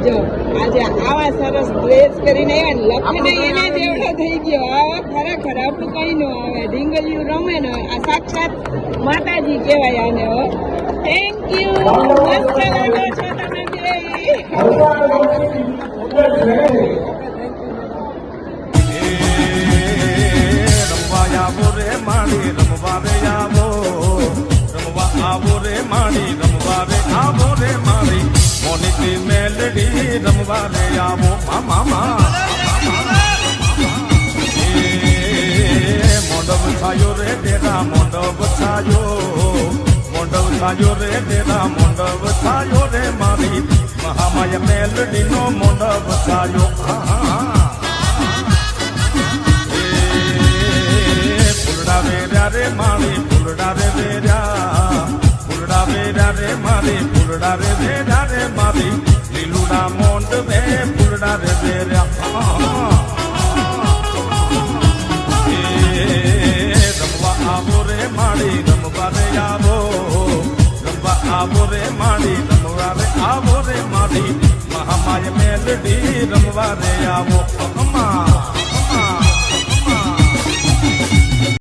જો આજે આવા સરસ ડ્રેસ કરીને લખને એને જેવડો થઈ ગયો. આવા ખરેખર આપણું કઈ ન આવે. ઢીંગલિયું રમે ને આ સાક્ષાત માતાજી કહેવાય આને. હો થેન્ક યુ. મસ્ત લાગો છો તમે બે. આવો રે માડી રમવા રે આવો રમવા આવો રે માડી રમવા રે આવો રે માડી મોનીની મેલડી રમવા રે આવો મામા મોંડવ છાયો રે તેરા મોંડવ છાયો રે તેરા મોંડવ છાયો રે મારી મહામાયા મેલડી નો મોંડવ છાયો. વેર્યા રે મારી ફૂલડા રે વેર્યા ફૂલડા વેર્યા રે મારી ફૂલડા રે વેર્યા રે મારી લીલુડા મોંડ વે ફૂલડા રે વેર્યા. રમવા આવો રે માડી રમવા રે આવો રમવા આવો રે માડી રમવા રે આવો રે માડી મહામાય મેલડી રમવા રે આવો.